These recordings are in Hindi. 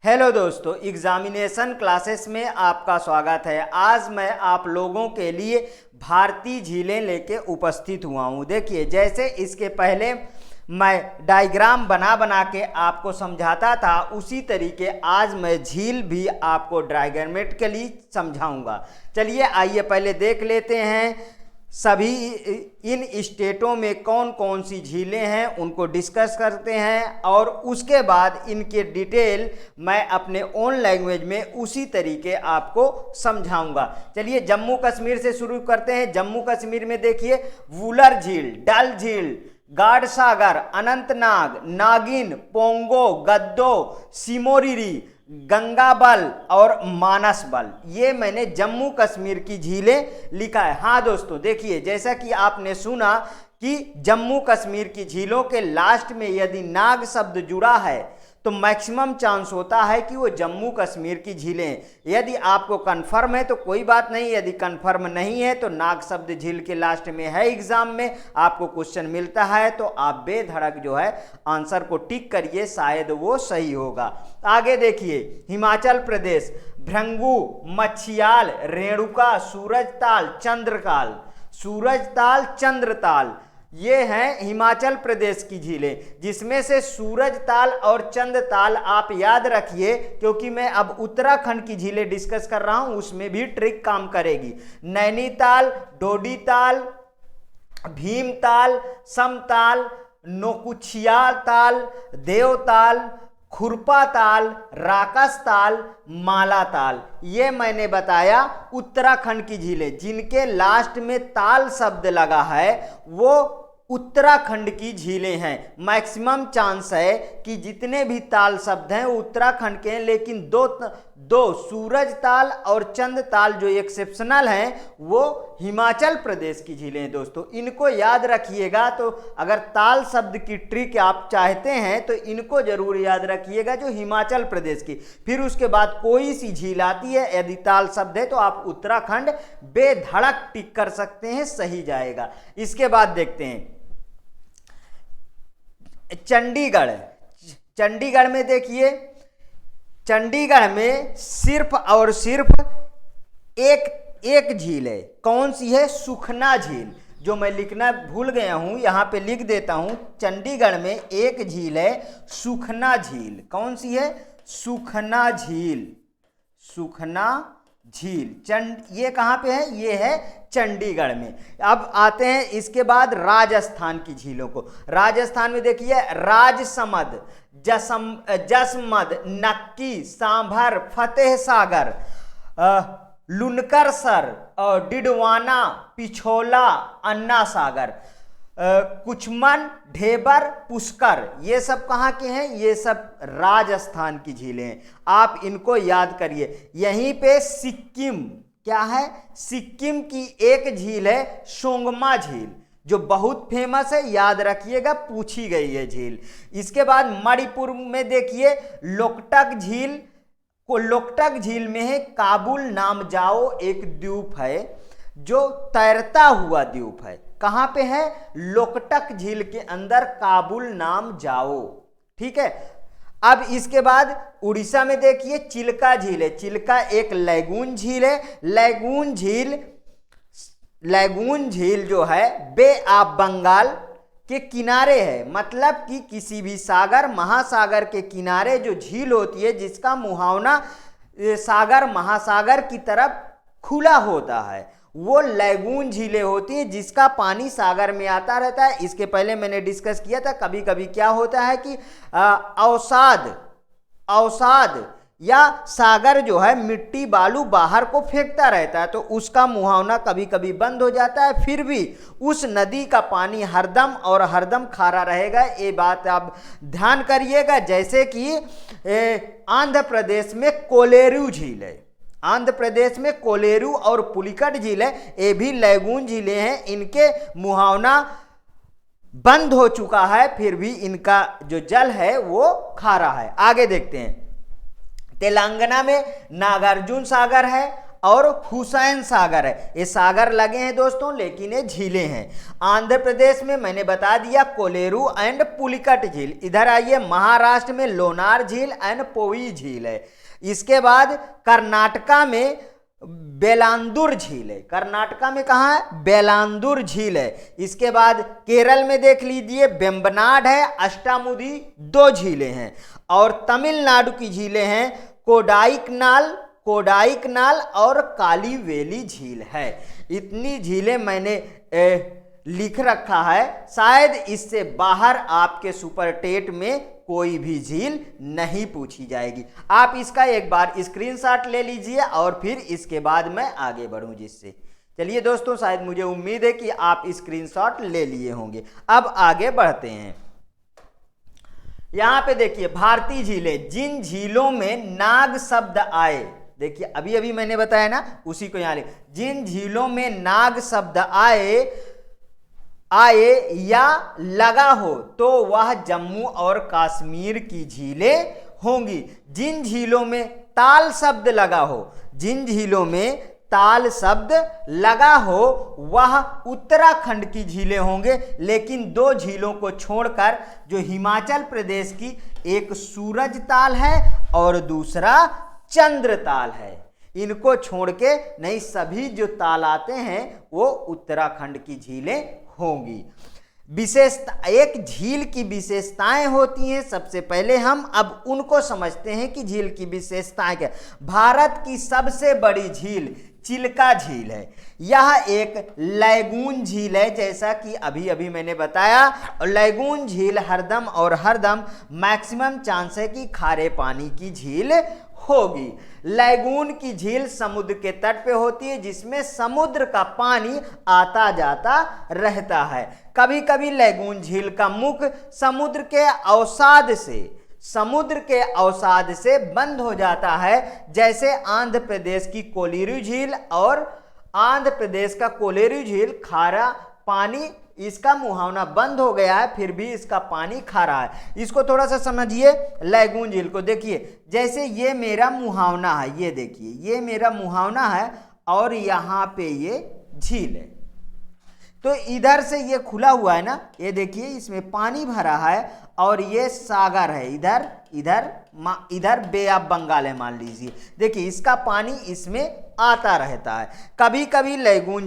हेलो दोस्तों, एग्जामिनेशन क्लासेस में आपका स्वागत है। आज मैं आप लोगों के लिए भारतीय झीलें लेके उपस्थित हुआ हूँ। देखिए, जैसे इसके पहले मैं डायग्राम बना के आपको समझाता था, उसी तरीके आज मैं झील भी आपको डायग्रामेटिकली समझाऊंगा। चलिए आइए पहले देख लेते हैं सभी इन स्टेटों में कौन कौन सी झीलें हैं, उनको डिस्कस करते हैं और उसके बाद इनके डिटेल मैं अपने ओन लैंग्वेज में उसी तरीके आपको समझाऊंगा। चलिए जम्मू कश्मीर से शुरू करते हैं। जम्मू कश्मीर में देखिए वुलर झील, डल झील, गाड सागर, अनंतनाग, नागिन, पोंगो, गद्दो, सिमोरिरी, गंगाबल और मानस बल, ये मैंने जम्मू कश्मीर की झीलें लिखा है। हाँ दोस्तों, देखिए जैसा कि आपने सुना कि जम्मू कश्मीर की झीलों के लास्ट में यदि नाग शब्द जुड़ा है तो मैक्सिमम चांस होता है कि वो जम्मू कश्मीर की झीलें। यदि आपको कंफर्म है तो कोई बात नहीं, यदि कंफर्म नहीं है तो नाग शब्द झील के लास्ट में है, एग्जाम में आपको क्वेश्चन मिलता है तो आप बेधड़क जो है आंसर को टिक करिए, शायद वो सही होगा। आगे देखिए, हिमाचल प्रदेश भृंगू, मच्छियाल, रेणुका, सूरजताल, चंद्रताल, सूरजताल, चंद्रताल, ये हैं हिमाचल प्रदेश की झीलें, जिसमें से सूरजताल और चंद्रताल आप याद रखिए, क्योंकि मैं अब उत्तराखंड की झीलें डिस्कस कर रहा हूं, उसमें भी ट्रिक काम करेगी। नैनीताल, डोडीताल, भीमताल, समताल, नौकुचिया ताल, देवताल, खुरपा ताल, राकस ताल, माला ताल, ये मैंने बताया उत्तराखंड की झीलें। जिनके लास्ट में ताल शब्द लगा है वो उत्तराखंड की झीलें हैं। मैक्सिमम चांस है कि जितने भी ताल शब्द हैं वो उत्तराखंड के हैं, लेकिन दो सूरज ताल और चंद ताल जो एक्सेप्शनल हैं वो हिमाचल प्रदेश की झीलें हैं। दोस्तों इनको याद रखिएगा। तो अगर ताल शब्द की ट्रिक आप चाहते हैं तो इनको जरूर याद रखिएगा, जो हिमाचल प्रदेश की। फिर उसके बाद कोई सी झील आती है, यदि ताल शब्द है तो आप उत्तराखंड बेधड़क टिक कर सकते हैं, सही जाएगा। इसके बाद देखते हैं चंडीगढ़। चंडीगढ़ में देखिए, चंडीगढ़ में सिर्फ और सिर्फ एक झील है। कौन सी है? सुखना झील, जो मैं लिखना भूल गया हूं, यहां पे लिख देता हूं। चंडीगढ़ में एक झील है, सुखना झील। कौन सी है? सुखना झील। सुखना झील ये कहां पे है? ये है चंडीगढ़ में। अब आते हैं इसके बाद राजस्थान की झीलों को। राजस्थान में देखिए राजसमंद, जसमंद, नक्की, सांभर, फतेह सागर, लुनकरसर, डिडवाना, पिछोला, अन्ना सागर, कुचमन, ढेबर, पुष्कर, ये सब कहाँ के हैं? ये सब राजस्थान की झीलें हैं। आप इनको याद करिए। यहीं पे सिक्किम, क्या है? सिक्किम की एक झील है सोंगमा झील, जो बहुत फेमस है, याद रखिएगा, पूछी गई है झील। इसके बाद मणिपुर में देखिए लोकटक झील। लोकटक झील में है काबुल नामजाओ, एक द्वीप है जो तैरता हुआ द्वीप है। कहां पे है? लोकटक झील के अंदर काबुल नाम जाओ। ठीक है। अब इसके बाद उड़ीसा में देखिए चिल्का झील है। चिल्का एक लैगून झील है। लैगून झील जो है बे ऑफ बंगाल के किनारे है, मतलब कि किसी भी सागर महासागर के किनारे जो झील होती है, जिसका मुहावना सागर महासागर की तरफ खुला होता है, वो लैगून झीलें होती हैं, जिसका पानी सागर में आता रहता है। इसके पहले मैंने डिस्कस किया था, कभी कभी क्या होता है कि अवसाद या सागर जो है मिट्टी बालू बाहर को फेंकता रहता है, तो उसका मुहावना कभी कभी बंद हो जाता है, फिर भी उस नदी का पानी हरदम और हरदम खारा रहेगा। ये बात आप ध्यान करिएगा। जैसे कि आंध्र प्रदेश में कोलेरू झील है, आंध्र प्रदेश में कोलेरू और पुलिकट झील है, ये भी लैगून झीलें हैं। इनके मुहावना बंद हो चुका है, फिर भी इनका जो जल है वो खारा है। आगे देखते हैं। तेलंगाना में नागार्जुन सागर है, और हुसैन सागर है। ये सागर लगे हैं दोस्तों, लेकिन ये झीलें हैं। आंध्र प्रदेश में मैंने बता दिया कोलेरू एंड पुलिकट झील। इधर आइए, महाराष्ट्र में लोनार झील एंड पोई झील है। इसके बाद कर्नाटका में बेलांदुर झील है। कर्नाटका में कहाँ है? बेलांदुर झील है। इसके बाद केरल में देख लीजिए वेम्बनाड है, अष्टामुदी, 2 झीलें हैं। और तमिलनाडु की झीलें हैं कोडाइकनाल और कालीवेली झील है। इतनी झीलें मैंने लिख रखा है, शायद इससे बाहर आपके सुपर टेट में कोई भी झील नहीं पूछी जाएगी। आप इसका एक बार स्क्रीनशॉट ले लीजिए और फिर इसके बाद मैं आगे बढ़ूं जिससे। चलिए दोस्तों, शायद मुझे उम्मीद है कि आप स्क्रीनशॉट ले लिए होंगे। अब आगे बढ़ते हैं। यहां पे देखिए भारतीय झीलें, जिन झीलों में नाग शब्द आए, देखिए अभी अभी मैंने बताया ना, उसी को यहां ले, जिन झीलों में नाग शब्द आए या लगा हो तो वह जम्मू और कश्मीर की झीलें होंगी। जिन झीलों में ताल शब्द लगा हो, जिन झीलों में ताल शब्द लगा हो वह उत्तराखंड की झीलें होंगे। लेकिन 2 झीलों को छोड़कर, जो हिमाचल प्रदेश की, एक सूरज ताल है और दूसरा चंद्र ताल है, इनको छोड़ के नहीं सभी जो ताल आते हैं वो उत्तराखंड की झीलें होंगी। विशेषता, एक झील की विशेषताएं होती हैं। सबसे पहले हम अब उनको समझते हैं कि झील की विशेषताएं क्या। भारत की सबसे बड़ी झील चिल्का झील है। यह एक लैगून झील है, जैसा कि अभी अभी मैंने बताया। लैगून झील हरदम मैक्सिमम चांस है कि खारे पानी की झील होगी। लैगून की झील समुद्र के तट पे होती है, जिसमें समुद्र का पानी आता जाता रहता है। कभी कभी लैगून झील का मुख समुद्र के अवसाद से बंद हो जाता है, जैसे आंध्र प्रदेश की कोलेरू झील। और आंध्र प्रदेश का कोलेरू झील खारा पानी, इसका मुहावना बंद हो गया है, फिर भी इसका पानी खारा है। इसको थोड़ा सा समझिए। लैगून झील को देखिए, जैसे ये मेरा मुहावना है, ये देखिए ये मेरा मुहावना है और यहाँ पे ये झील है। तो इधर से ये खुला हुआ है ना, ये देखिए इसमें पानी भरा है और ये सागर है। इधर बे ऑफ बंगाल है मान लीजिए। देखिए इसका पानी इसमें आता रहता है। कभी कभी लैगून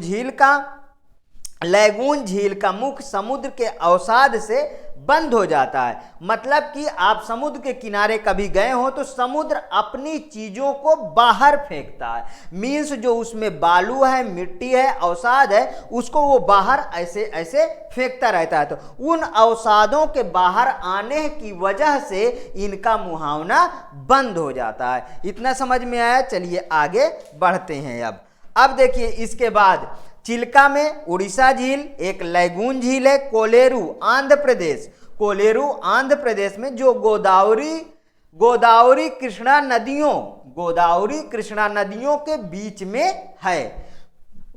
झील का मुख समुद्र के अवसाद से बंद हो जाता है। मतलब कि आप समुद्र के किनारे कभी गए हो तो समुद्र अपनी चीजों को बाहर फेंकता है। मीन्स जो उसमें बालू है, मिट्टी है, अवसाद है, उसको वो बाहर ऐसे ऐसे फेंकता रहता है। तो उन अवसादों के बाहर आने की वजह से इनका मुहावना बंद हो जाता है। इतना समझ में आया? चलिए आगे बढ़ते हैं। अब देखिए इसके बाद चिल्का में उड़ीसा झील, एक लैगून झील है। कोलेरू आंध्र प्रदेश में जो गोदावरी कृष्णा नदियों के बीच में है।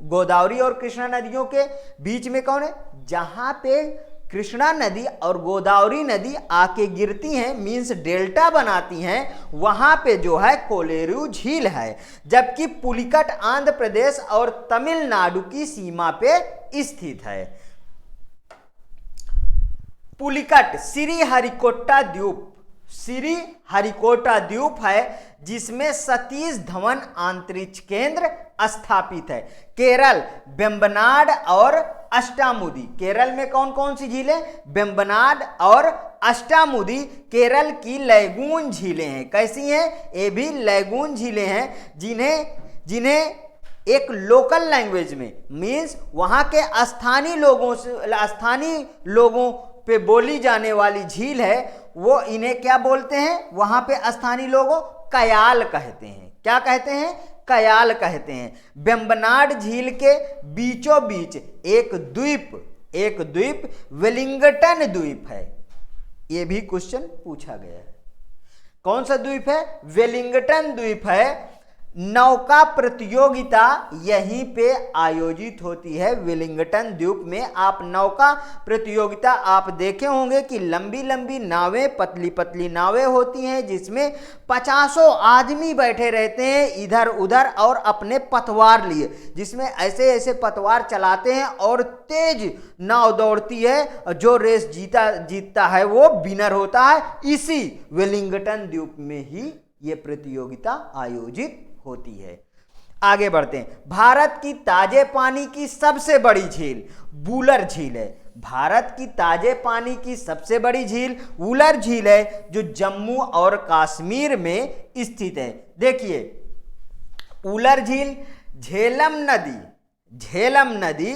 गोदावरी और कृष्णा नदियों के बीच में कौन है? जहां पे कृष्णा नदी और गोदावरी नदी आके गिरती हैं, मीन्स डेल्टा बनाती हैं, वहां पे जो है कोलेरू झील है। जबकि पुलिकट आंध्र प्रदेश और तमिलनाडु की सीमा पे स्थित है। पुलिकट श्रीहरिकोटा द्वीप है, जिसमें सतीश धवन अंतरिक्ष केंद्र स्थापित है। केरल वेम्बनाड और अष्टामुदी। केरल में कौन कौन सी झीलें? वेम्बनाड और अष्टामुदी केरल की लैगून झीलें हैं। कैसी हैं? ये भी लैगून झीलें हैं, जिन्हें एक लोकल लैंग्वेज में, मीन्स वहां के स्थानीय लोगों पे बोली जाने वाली झील है। वो इन्हें क्या बोलते हैं? वहां पे स्थानीय लोगों कयाल कहते हैं। क्या कहते हैं? कयाल कहते हैं। वेम्बनाड झील के बीचों बीच एक द्वीप वेलिंगटन द्वीप है। यह भी क्वेश्चन पूछा गया है। कौन सा द्वीप है? वेलिंगटन द्वीप है। नौका प्रतियोगिता यहीं पे आयोजित होती है, वेलिंगटन द्वीप में। आप नौका प्रतियोगिता आप देखे होंगे कि लंबी लंबी नावें, पतली पतली नावें होती हैं जिसमें 50 आदमी बैठे रहते हैं इधर उधर और अपने पतवार लिए, जिसमें ऐसे ऐसे पतवार चलाते हैं और तेज नाव दौड़ती है। जो रेस जीतता है वो विनर होता है। इसी वेलिंगटन द्वीप में ही ये प्रतियोगिता आयोजित होती है। आगे बढ़ते हैं। भारत की ताजे पानी की सबसे बड़ी झील वुलर झील है। भारत की ताजे पानी की सबसे बड़ी झील वुलर झील है, जो जम्मू और कश्मीर में स्थित है। देखिए, वुलर झील झेलम नदी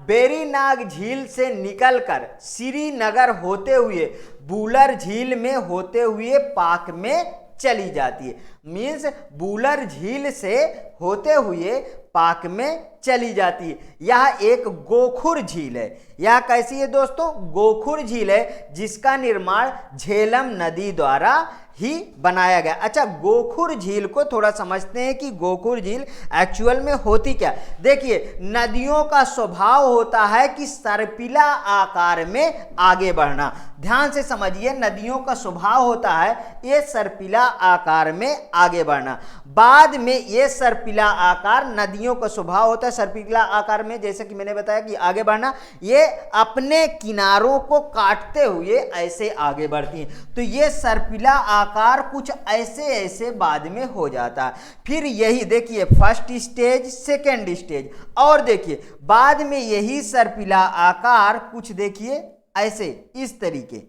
बेरीनाग झील से निकलकर श्रीनगर होते हुए वुलर झील में होते हुए पाक में चली जाती है। मीन्स वुलर झील से होते हुए पाक में चली जाती है। यह एक गोखुर झील है। यह कैसी है दोस्तों? गोखुर झील है, जिसका निर्माण झेलम नदी द्वारा ही बनाया गया। अच्छा, गोखुर झील को थोड़ा समझते हैं कि गोखुर झील एक्चुअल में होती क्या। देखिए, नदियों का स्वभाव होता है कि सर्पिला आकार में आगे बढ़ना। ध्यान से समझिए, नदियों का स्वभाव होता है ये सर्पिला आकार में आगे बढ़ना। बाद में ये सर्पिला आकार, नदियों का स्वभाव होता है सर्पिला आकार में, जैसे कि मैंने बताया कि आगे बढ़ना, ये अपने किनारों को काटते हुए ऐसे आगे बढ़ती हैं। तो ये सर्पिला आकार कुछ ऐसे ऐसे बाद में हो जाता है। फिर यही देखिए फर्स्ट स्टेज, सेकेंड स्टेज, और देखिए बाद में यही सर्पिला आकार कुछ देखिए ऐसे इस तरीके,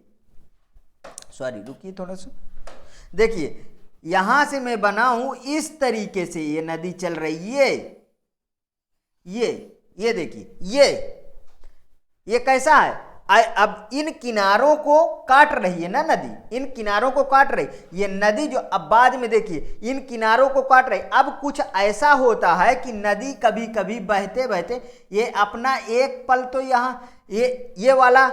सॉरी रुकिए थोड़ा सा, देखिए यहां से मैं बना हूं इस तरीके से ये नदी चल रही है। ये देखिए ये कैसा है? अब इन किनारों को काट रही है ना नदी, इन किनारों को काट रही ये नदी जो, अब बाद में देखिए इन किनारों को काट रही। अब कुछ ऐसा होता है कि नदी कभी कभी बहते बहते ये अपना एक पल तो यहाँ ये वाला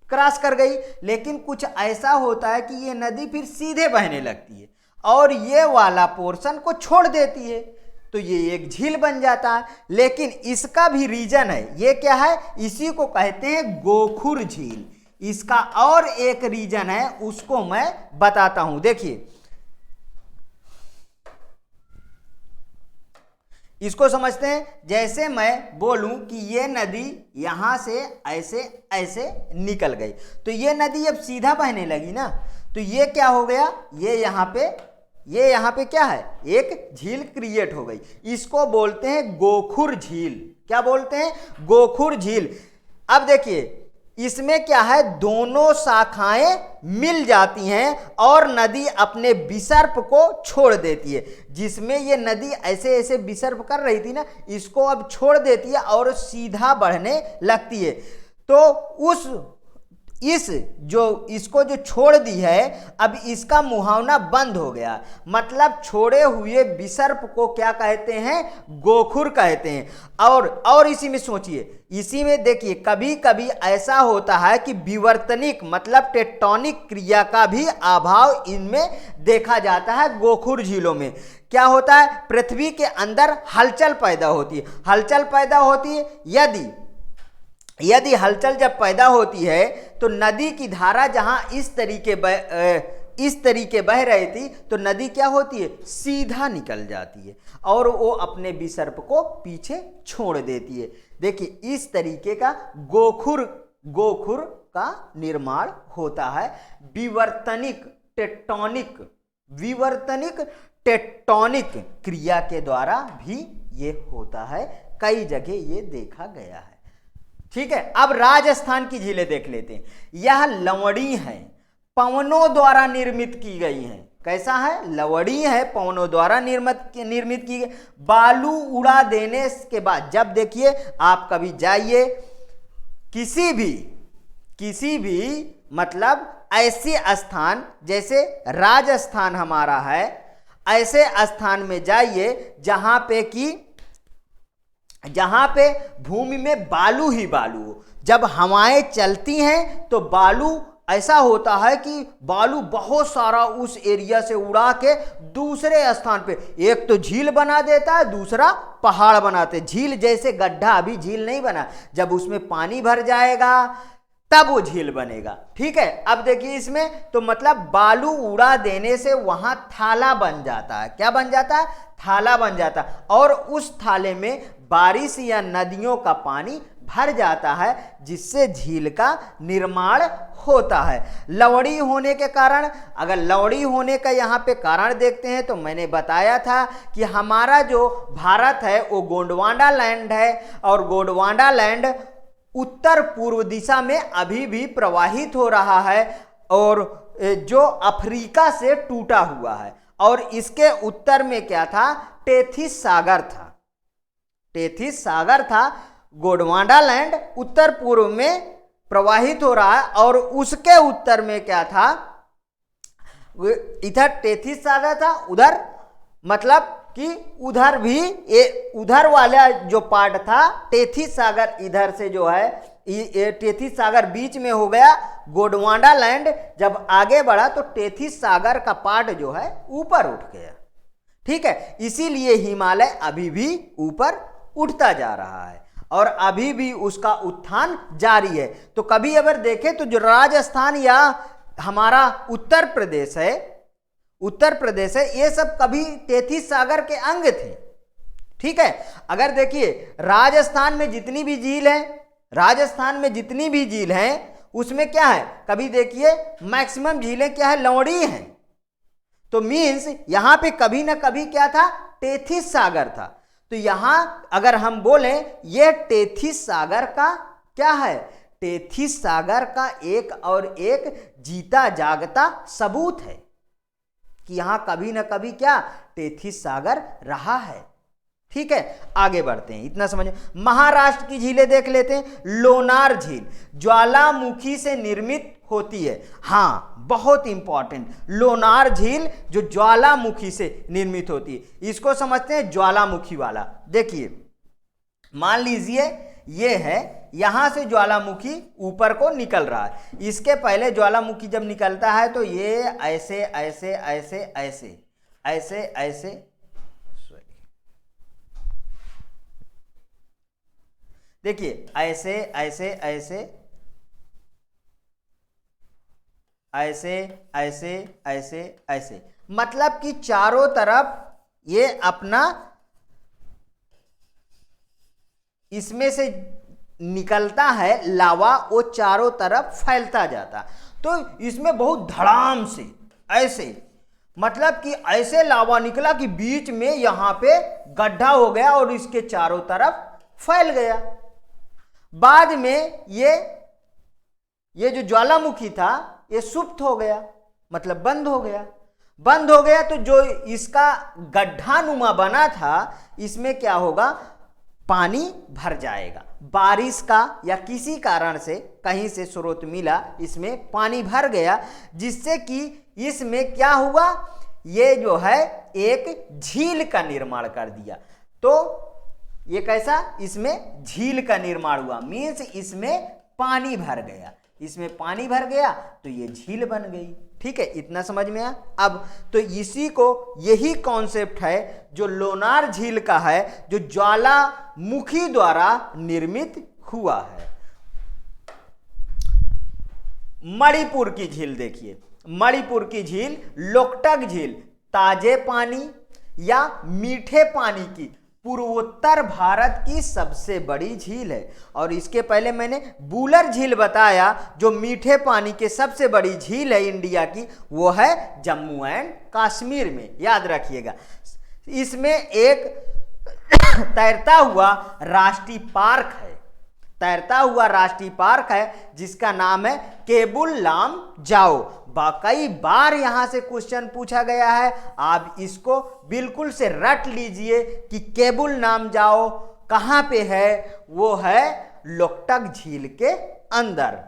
क्रॉस कर गई, लेकिन कुछ ऐसा होता है कि ये नदी फिर सीधे बहने लगती है और ये वाला पोर्शन को छोड़ देती है, तो ये एक झील बन जाता है। लेकिन इसका भी रीजन है, ये क्या है? इसी को कहते हैं गोखुर झील। इसका और एक रीजन है, उसको मैं बताता हूं। देखिए, इसको समझते हैं। जैसे मैं बोलूं कि ये नदी यहां से ऐसे ऐसे निकल गई, तो ये नदी अब सीधा बहने लगी ना, तो ये क्या हो गया? ये यहाँ पे क्या है? एक झील क्रिएट हो गई। इसको बोलते हैं गोखुर झील। क्या बोलते हैं? गोखुर झील। अब देखिए इसमें क्या है, दोनों शाखाएं मिल जाती हैं और नदी अपने विसर्प को छोड़ देती है। जिसमें ये नदी ऐसे ऐसे विसर्प कर रही थी ना, इसको अब छोड़ देती है और सीधा बढ़ने लगती है। तो इसको जो छोड़ दी है, अब इसका मुहावना बंद हो गया। मतलब छोड़े हुए विसर्प को क्या कहते हैं? गोखुर कहते हैं। और इसी में सोचिए, इसी में देखिए कभी कभी ऐसा होता है कि विवर्तनिक मतलब टेक्टोनिक क्रिया का भी अभाव इनमें देखा जाता है। गोखुर झीलों में क्या होता है? पृथ्वी के अंदर हलचल पैदा होती है। हलचल पैदा होती है, यदि हलचल जब पैदा होती है तो नदी की धारा जहां इस तरीके बह रही थी, तो नदी क्या होती है? सीधा निकल जाती है और वो अपने विसर्प को पीछे छोड़ देती है। देखिए इस तरीके का गोखुर का निर्माण होता है। विवर्तनिक टेक्टोनिक क्रिया के द्वारा भी ये होता है। कई जगह ये देखा गया है। ठीक है, अब राजस्थान की झीलें देख लेते हैं। यह लवड़ी है, पवनों द्वारा निर्मित की गई हैं। कैसा है? लवड़ी है, पवनों द्वारा निर्मित की गई। बालू उड़ा देने के बाद, जब देखिए आप कभी जाइए किसी भी मतलब ऐसे स्थान, जैसे राजस्थान हमारा है, ऐसे स्थान में जाइए जहां पे भूमि में बालू ही बालू हो। जब हवाएं चलती हैं तो बालू ऐसा होता है कि बालू बहुत सारा उस एरिया से उड़ा के दूसरे स्थान पे एक तो झील बना देता है, दूसरा पहाड़ बनाते। झील जैसे गड्ढा, अभी झील नहीं बना, जब उसमें पानी भर जाएगा तब वो झील बनेगा। ठीक है, अब देखिए इसमें तो मतलब बालू उड़ा देने से वहां थाला बन जाता है। क्या बन जाता है? थाला बन जाता है, और उस थाले में बारिश या नदियों का पानी भर जाता है, जिससे झील का निर्माण होता है। लवड़ी होने के कारण, अगर लवड़ी होने का यहाँ पे कारण देखते हैं तो मैंने बताया था कि हमारा जो भारत है वो गोंडवाना लैंड है, और गोंडवाना लैंड उत्तर पूर्व दिशा में अभी भी प्रवाहित हो रहा है, और जो अफ्रीका से टूटा हुआ है। और इसके उत्तर में क्या था? टेथिस सागर था। टेथिस सागर था। गोंडवाना लैंड उत्तर पूर्व में प्रवाहित हो रहा है, और उसके उत्तर में क्या था? इधर टेथिस सागर था, उधर मतलब कि उधर भी ये उधर वाला जो पार्ट था टेथिस सागर, इधर से जो है ये टेथिस सागर बीच में हो गया। गोंडवाना लैंड जब आगे बढ़ा तो टेथिस सागर का पार्ट जो है ऊपर उठ गया। ठीक है, इसीलिए हिमालय अभी भी ऊपर उठता जा रहा है, और अभी भी उसका उत्थान जारी है। तो कभी अगर देखें तो जो राजस्थान या हमारा उत्तर प्रदेश है, ये सब कभी टेथिस सागर के अंग थे। ठीक है, अगर देखिए राजस्थान में जितनी भी झील हैं, उसमें क्या है? कभी देखिए मैक्सिमम झीलें क्या है? लवड़ी हैं। तो मीन्स यहां पे कभी ना कभी क्या था? टेथिस सागर था। तो यहां अगर हम बोलें ये टेथिस सागर का क्या है? टेथिस सागर का एक और एक जीता जागता सबूत है कि यहां कभी ना कभी क्या? टेथिस सागर रहा है। ठीक है, आगे बढ़ते हैं, इतना समझ। महाराष्ट्र की झीलें देख लेते हैं। लोनार झील ज्वालामुखी से निर्मित होती है। हाँ, बहुत इंपॉर्टेंट, लोनार झील जो ज्वालामुखी से निर्मित होती है। इसको समझते हैं ज्वालामुखी वाला। देखिए मान लीजिए ये है, यहां से ज्वालामुखी ऊपर को निकल रहा है। इसके पहले ज्वालामुखी जब निकलता है तो ये ऐसे ऐसे ऐसे ऐसे ऐसे ऐसे देखिए ऐसे ऐसे ऐसे ऐसे ऐसे ऐसे ऐसे, मतलब कि चारों तरफ ये अपना इसमें से निकलता है लावा, वो चारों तरफ फैलता जाता। तो इसमें बहुत धड़ाम से ऐसे, मतलब कि ऐसे लावा निकला कि बीच में यहां पे गड्ढा हो गया और इसके चारों तरफ फैल गया। बाद में ये जो ज्वालामुखी था ये सुप्त हो गया, मतलब बंद हो गया। तो जो इसका गड्ढानुमा बना था, इसमें क्या होगा? पानी भर जाएगा। बारिश का या किसी कारण से कहीं से स्रोत मिला, इसमें पानी भर गया, जिससे कि इसमें क्या हुआ? ये जो है एक झील का निर्माण कर दिया। तो ये कैसा? इसमें झील का निर्माण हुआ, मीन्स इसमें पानी भर गया। इसमें पानी भर गया तो ये झील बन गई। ठीक है, इतना समझ में आया। अब तो इसी को, यही कॉन्सेप्ट है जो लोनार झील का है, जो ज्वालामुखी द्वारा निर्मित हुआ है। मणिपुर की झील देखिए। मणिपुर की झील लोकटक झील ताजे पानी या मीठे पानी की पूर्वोत्तर भारत की सबसे बड़ी झील है। और इसके पहले मैंने बूलर झील बताया, जो मीठे पानी के सबसे बड़ी झील है इंडिया की, वो है जम्मू एंड कश्मीर में, याद रखिएगा। इसमें एक तैरता हुआ राष्ट्रीय पार्क है, जिसका नाम है केबुल लामजाओ। कई बार यहां से क्वेश्चन पूछा गया है, आप इसको बिल्कुल से रट लीजिए कि केबुल लामजाओ कहां पे है? वो है लोकटक झील के अंदर।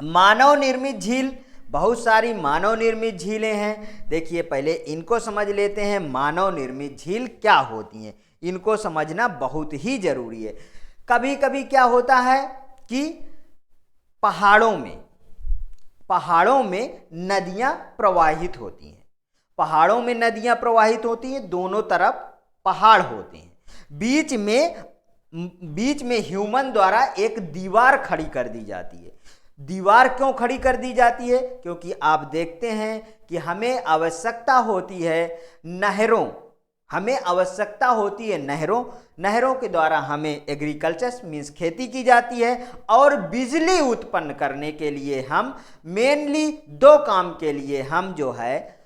मानव निर्मित झील, बहुत सारी मानव निर्मित झीलें हैं। देखिए पहले इनको समझ लेते हैं, मानव निर्मित झील क्या होती हैं, इनको समझना बहुत ही जरूरी है। कभी कभी क्या होता है कि पहाड़ों में नदियां प्रवाहित होती हैं, पहाड़ों में नदियां प्रवाहित होती हैं, दोनों तरफ पहाड़ होते हैं, बीच में ह्यूमन द्वारा एक दीवार खड़ी कर दी जाती है। दीवार क्यों खड़ी कर दी जाती है? क्योंकि आप देखते हैं कि हमें आवश्यकता होती है नहरों, हमें आवश्यकता होती है नहरों के द्वारा हमें एग्रीकल्चर मीन्स खेती की जाती है, और बिजली उत्पन्न करने के लिए हम मेनली दो काम के लिए हम जो है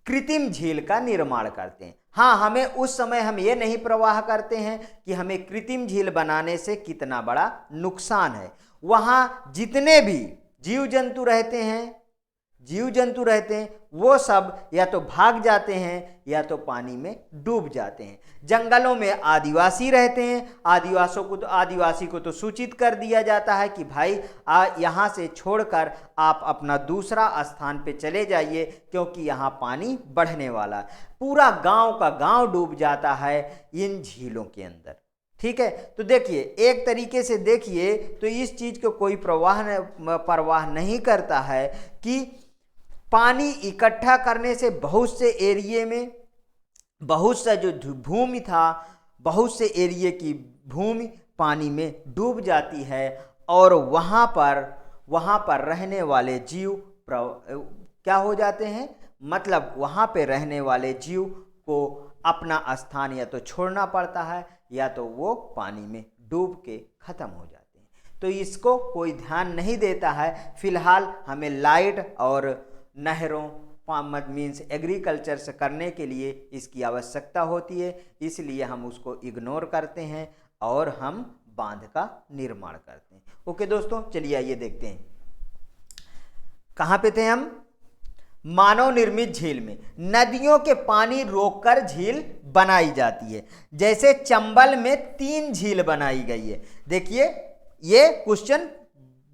कृत्रिम झील का निर्माण करते हैं। हाँ, हमें उस समय हम ये नहीं परवाह करते हैं कि हमें कृत्रिम झील बनाने से कितना बड़ा नुकसान है। वहाँ जितने भी जीव जंतु रहते हैं वो सब या तो भाग जाते हैं या तो पानी में डूब जाते हैं। जंगलों में आदिवासी रहते हैं, आदिवासी को तो सूचित कर दिया जाता है कि भाई यहाँ से छोड़कर आप अपना दूसरा स्थान पे चले जाइए, क्योंकि यहाँ पानी बढ़ने वाला है। पूरा गांव का गांव डूब जाता है इन झीलों के अंदर। ठीक है, तो देखिए, एक तरीके से देखिए तो इस चीज को कोई परवाह नहीं करता है कि पानी इकट्ठा करने से बहुत से एरिए में बहुत सा जो भूमि था, बहुत से एरिए की भूमि पानी में डूब जाती है, और वहाँ पर रहने वाले जीव क्या हो जाते हैं, मतलब वहाँ पे रहने वाले जीव को अपना स्थान या तो छोड़ना पड़ता है या तो वो पानी में डूब के ख़त्म हो जाते हैं। तो इसको कोई ध्यान नहीं देता है। फिलहाल हमें लाइट और नहरों मीन्स एग्रीकल्चर से करने के लिए इसकी आवश्यकता होती है, इसलिए हम उसको इग्नोर करते हैं और हम बांध का निर्माण करते हैं। ओके दोस्तों, चलिए आइए देखते हैं कहाँ पे थे हम। मानव निर्मित झील में नदियों के पानी रोककर झील बनाई जाती है। जैसे चंबल में 3 झील बनाई गई है। देखिए, ये क्वेश्चन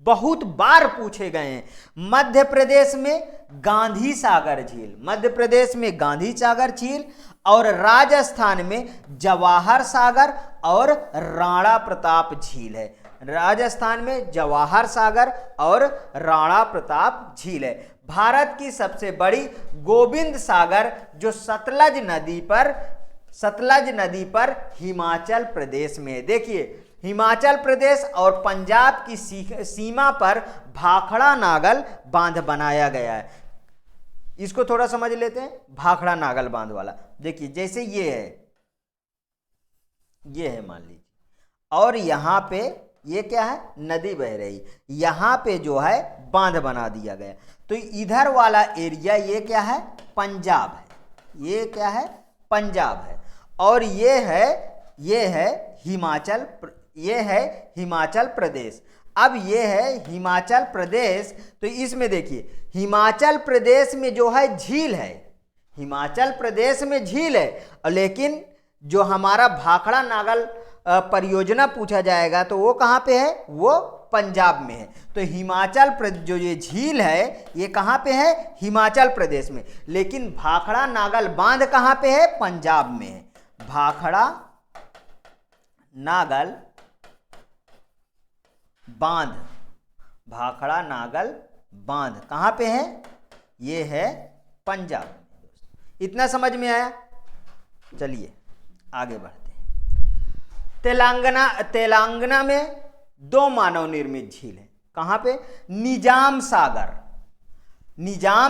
बहुत बार पूछे गए हैं। मध्य प्रदेश में गांधी सागर झील, मध्य प्रदेश में गांधी सागर झील, और राजस्थान में जवाहर सागर और राणा प्रताप झील है। राजस्थान में जवाहर सागर और राणा प्रताप झील है। भारत की सबसे बड़ी गोविंद सागर जो सतलज नदी पर हिमाचल प्रदेश में है। देखिए, हिमाचल प्रदेश और पंजाब की सीमा पर भाखड़ा नागल बांध बनाया गया है। इसको थोड़ा समझ लेते हैं, भाखड़ा नागल बांध वाला। देखिए, जैसे ये है मान लीजिए, और यहाँ पे ये क्या है, नदी बह रही, यहाँ पे जो है बांध बना दिया गया। तो इधर वाला एरिया ये क्या है, पंजाब है, ये क्या है, पंजाब है, और ये है हिमाचल प्रदेश। अब ये है हिमाचल प्रदेश, तो इसमें देखिए, हिमाचल प्रदेश में जो है झील है, हिमाचल प्रदेश में झील है, लेकिन जो हमारा भाखड़ा नागल परियोजना पूछा जाएगा तो वो कहाँ पे है, वो पंजाब में है। तो हिमाचल प्रदेश जो ये झील है ये कहाँ पे है, हिमाचल प्रदेश में, लेकिन भाखड़ा नागल बांध कहाँ पे है, पंजाब में है। भाखड़ा नागल बांध कहाँ पे है, ये है पंजाब। इतना समझ में आया? चलिए आगे बढ़ते हैं। तेलंगाना में 2 मानव निर्मित झील है। कहाँ पे, निजाम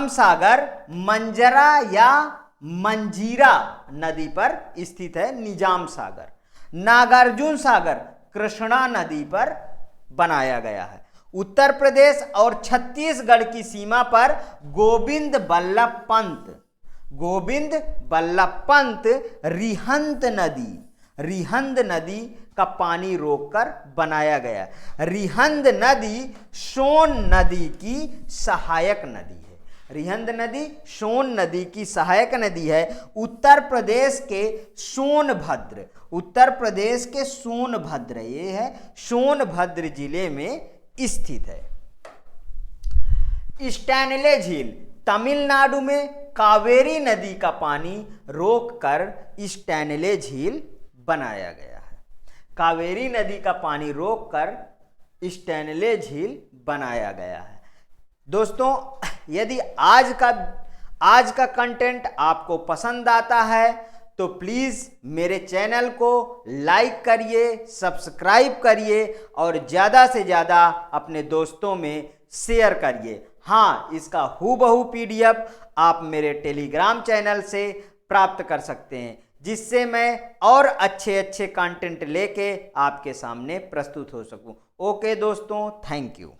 सागर मंजरा या मंजीरा नदी पर स्थित है। निजाम सागर, नागार्जुन सागर कृष्णा नदी पर बनाया गया है। उत्तर प्रदेश और छत्तीसगढ़ की सीमा पर गोविंद बल्लभ पंत रिहंद नदी का पानी रोककर बनाया गया। रिहंद नदी सोन नदी की सहायक नदी है। रिहंद नदी सोन नदी की सहायक नदी है। उत्तर प्रदेश के सोनभद्र, ये है सोनभद्र जिले में स्थित है। स्टैनले झील तमिलनाडु में कावेरी नदी का पानी रोककर स्टैनले झील बनाया गया है। कावेरी नदी का पानी रोककर स्टैनले झील बनाया गया है। दोस्तों यदि आज का कंटेंट आपको पसंद आता है तो प्लीज़ मेरे चैनल को लाइक करिए, सब्सक्राइब करिए और ज़्यादा से ज़्यादा अपने दोस्तों में शेयर करिए। हाँ, इसका हूबहू PDF आप मेरे टेलीग्राम चैनल से प्राप्त कर सकते हैं, जिससे मैं और अच्छे कंटेंट लेके आपके सामने प्रस्तुत हो सकूं। ओके दोस्तों, थैंक यू।